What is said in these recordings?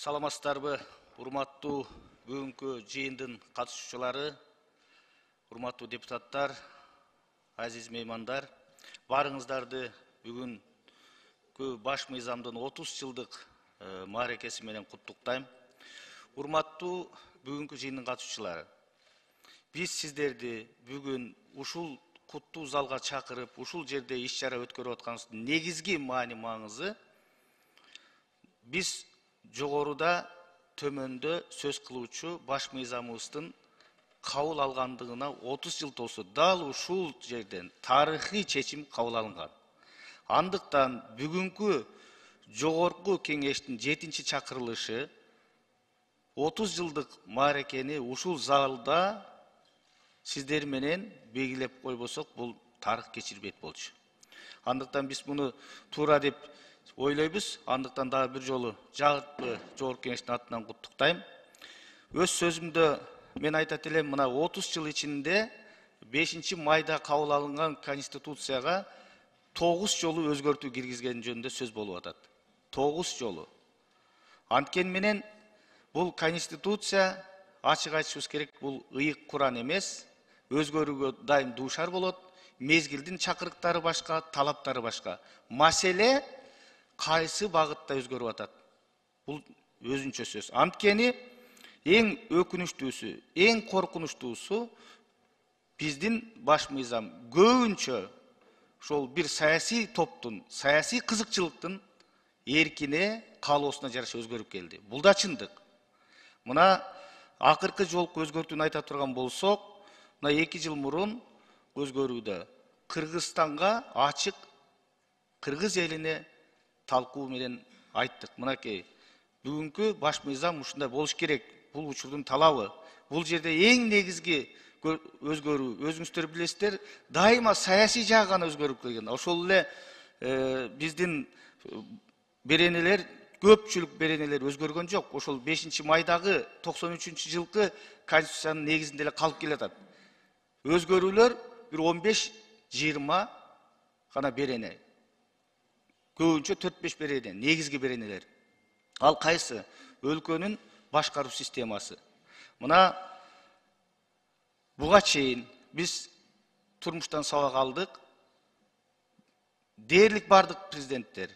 Саламатсыздарбы, урматтуу бүгүнкү жыйындын катышуучулары, урматтуу депутаттар, азиз меймандар, барыңыздарды бүгүнкү баш мыйзамдын 30 жылдык мааракеси менен куттуктайм. Урматтуу бүгүнкү жыйындын катышуучулары, биз сиздерди бүгүн ушул куттуу залга чакырып, ушул жерде иш-чара өткөрүп атканыбыздын негизги маңызы биз жогоруда төмөндө сөз кылуучу баш мыйзамыбыздын кабыл алгандыгына 30 жыл толсо, дал ушул жерден тарыхый чечим кабыл алынган. Андыктан бүгүнкү жогорку кеңештин 7-чакырылышы 30 жылдык мааракени ушул залда сиздер менен белгилеп койбосок, бул тарых кечирбейт болчу. Андыктан биз муну туура деп ойлойбуз. Андыктан дагы бир жолу жагыпты жогорку кеңештин атынан куттуктайм. Өз сөзүмдө мен айтат элем, мына 30 жыл ичинде 5-майда кабыл алынган конституцияга 9 жолу өзгөртүү киргизген жөнүндө сөз болуп атат. 9 жолу. Анткени менен бул конституция, ачык айтышыбыз керек, бул ыйык Куран эмес, өзгөрүүгө дайым дуушар болот. Мезгилдин чакырыктары башка, талаптары башка. Маселе кайсы багытта өзгөрүп атат? Бул өзүнчө сөз. Анткени эң өкүнүчтүүсү, эң коркунучтуусу биздин баш мыйзам көбүнчө ошол бир саясий топтун, саясий кызыкчылыктын эркине, каалоосуна жараша өзгөрүп келди. Бул да чындык. Мына акыркы жолку өзгөртүүнү айта турган болсок, мына 2 жыл мурун өзгөрүүдө Кыргызстанга ачык, кыргыз элине талкуу менен айттык. Мынакей, бүгүнкү баш мыйзам ушундай болуш керек. Бул учурдун талабы. Бул жерде эң негизги өзгөрүү, өзүңүздөр билесиздер, дайыма саясий жагы гана өзгөрүп келген. Ошол эле биздин беренелер, көпчүлүк беренелер өзгөргөн жок. Ошол 5-майдагы 93-жылкы конституциянын негизинде эле калып келатат. Өзгөрүүлөр бир 15-20 гана берене. Көбүнчө 4-5 берене, негизги беренелер. Ал кайсы? Өлкөнүн башкаруу системасы. Мына буга чейин биз турмуштан сабак алдык. Дээрлик бардык президенттер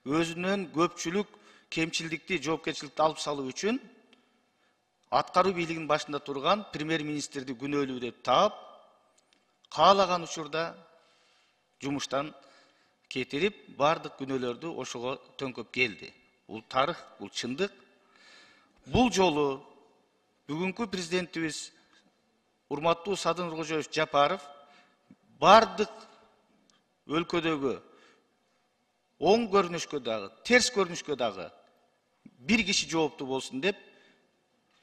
өзүнөн көпчүлүк кемчилдикти, жоопкерчиликти алып салуу үчүн аткаруу бийлигинин башында турган премьер-министрди күнөөлүү деп таап, каалаган учурда жумуштан кетирип, бардык күнөөлөрдү ошого төңкөп келди. Бул тарых, бул чындык. Бул жолу бүгүнкү президентибиз урматтуу Садыр Нуркожоевич Жапаров бардык өлкөдөгү оң көрүнүшкө дагы, терс көрүнүшкө дагы бир киши жооптуу болсун деп,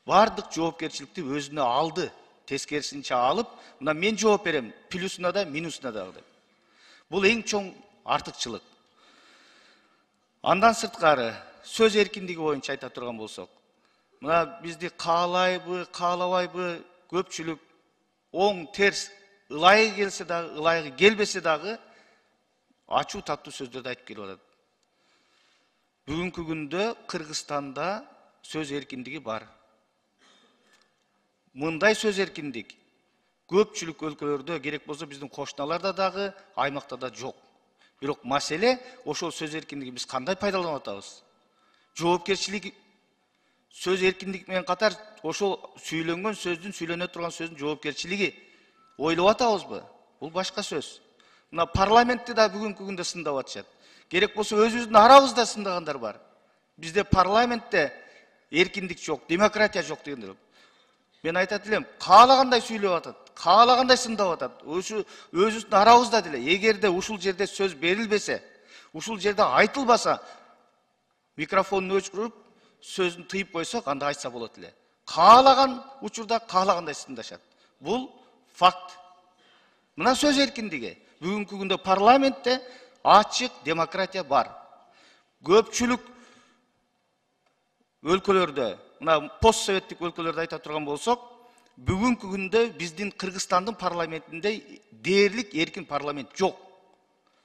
бардык жоопкерчиликти өзүнө алды. Тескерисинче алып, мына мен жооп берем, плюсуна да, минусуна дагы деп. Бул эң чоң артыкчылык. Андан сырткары, сөз эркиндиги боюнча айта турган болсок, мына бизди каалайбы, каалабайбы, көпчүлүк оң, терс, ылайыгы келсе дагы, ылайыгы келбесе дагы ачуу таттуу сөздөрдү айтып келип атат. Бүгүнкү күндө Кыргызстанда сөз эркиндиги бар. Мындай сөз эркиндик көпчүлүк өлкөлөрдө, керек болсо биздин кошуналарда дагы, аймакта да жок. Бирок маселе, ошол сөз эркиндиги биз кандай пайдаланып атабыз? Жоопкерчилик сөз эркиндиги менен катар ошол сүйлөнгөн сөздүн, сүйлөнө турган сөздүн жоопкерчилиги ойлоп атабызбы? Бул башка сөз. Мына парламентти да бүгүнкү күндө сындап атышат. Керек болсо өзүбүздүн арабызда сындагандар бар. Бизде парламентте эркиндик жок, демократия жок дегендер. Мен айтат элем, каалагандай сүйлөп атат, каалагандай сындап атат. Өзүбүздүн арабызда деле. Эгерде ушул жерде сөз берилбесе, ушул жерде айтылбаса, микрофонун өчүрүп, сөзүн тыйып койсок, анда айтса болот эле. Каалаган учурда каалагандай сындашат. Бул факт. Мына сөз эркиндиги. Бүгүнкү күндө парламентте ачык демократия бар. Көпчүлүк өлкөлөрдө, мына постсоветтик өлкөлөрдө айта турган болсок, бүгүнкү күндө биздин Кыргызстандын парламентинде дээрлик эркин парламент жок.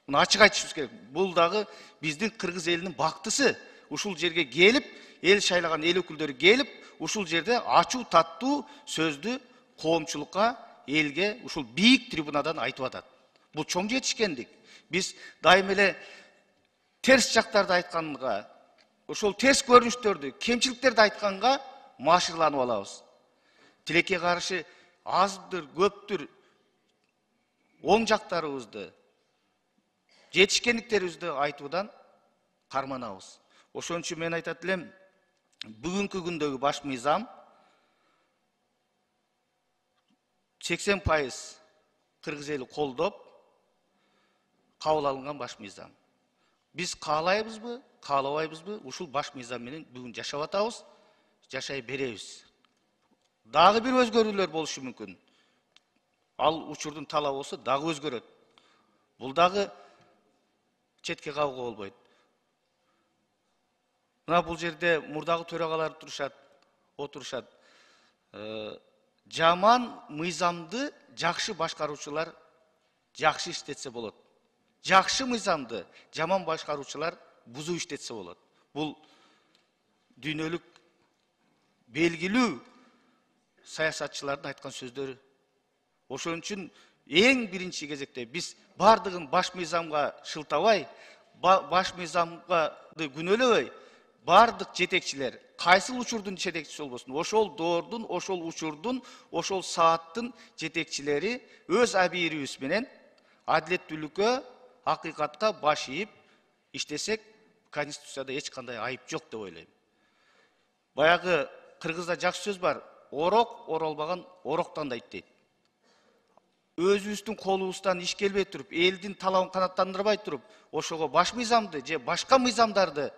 Мына ачык айтышыбыз керек. Бул дагы биздин кыргыз элинин бактысы. ушул жерге келип, эл шайлаган эл өкүлдөрү келип, ушул жерде ачуу таттуу сөздү коомчулукка, элге ушул бийик трибунадан айтып атат. Бул чоң жетишкендик. Биз дайым эле терс жактарды айтканга, ошол терс көрүнүштөрдү, кемчиликтерди айтканга машырланып алабыз. Тилекке каршы аздыр, көптүр оң жактарыбызды, жетишкендиктерибизди айтуудан карманабыз. Ошон үчүн мен айтат элем, бүгүнкү күндөгү баш мыйзам 80% кыргыз эли колдоп кабыл алынган баш мыйзам. Биз каалайбызбы, каалабайбызбы, ушул баш мыйзам менен бүгүн жашап атабыз, жашай беребиз. Дагы бир өзгөрүүлөр болушу мүмкүн. Ал учурдун талабы болсо дагы өзгөрөт. Бул дагы четке кагууга болбойт. Мына бул жерде мурдагы төрагалар отурушат. Жаман мыйзамды жакшы башкаруучулар жакшы иштетсе болот. Жакшы мыйзамды жаман башкаруучулар бузуп иштетсе болот. Бул дүйнөлүк белгилүү саясатчылардын айткан сөздөрү. Ошон үчүн эң биринчи кезекте биз бардыгын баш мыйзамга шылтабай, баш мыйзамды күнөөлөбөй, бардык жетекчилер, кайсыл учурдун жетекчиси болбосун, ошол доордун, ошол учурдун, ошол сааттын жетекчилери өз абийирибиз менен адилеттүүлүккө, акыйкатка баш ийип иштесек, Конституцияда эч кандай айып жок деп ойлойм. Баягы кыргызда жакшы сөз бар, орок оролбаган ороктан дейт дейт. Өзүбүздүн колубуздан иш келбей туруп, элдин талабын канааттандырбай туруп, ошого баш мыйзамды же башка мыйзамдарды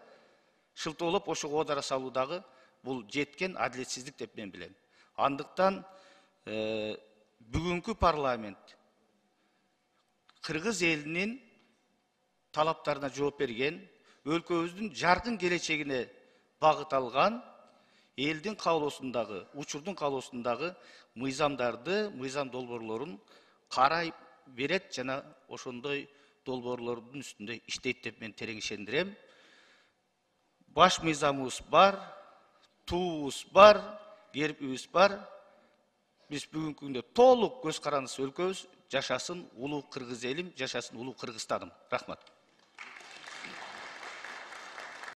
шылтоолоп ошого одара салуудагы бул жеткен адилетсиздик деп мен билем. Андыктан бүгүнкү парламент кыргыз элинин талаптарына жооп берген, өлкөбүздүн жаркын келечегине багыт алган, элдин каалоосундагы, учурдун каалоосундагы мыйзамдарды, мыйзам долбоорлорун карай берет жана ошондой долбоорлордун үстүндө иштейт деп мен терең ишендирем. Баш мыйзамыбыз бар, туубуз бар, керпибиз бар. Биз бүгүнкү күндө толук көз карандысыз өлкөбүз. Жашасын улуу кыргыз элим, жашасын улуу Кыргызстаным. Рахмат.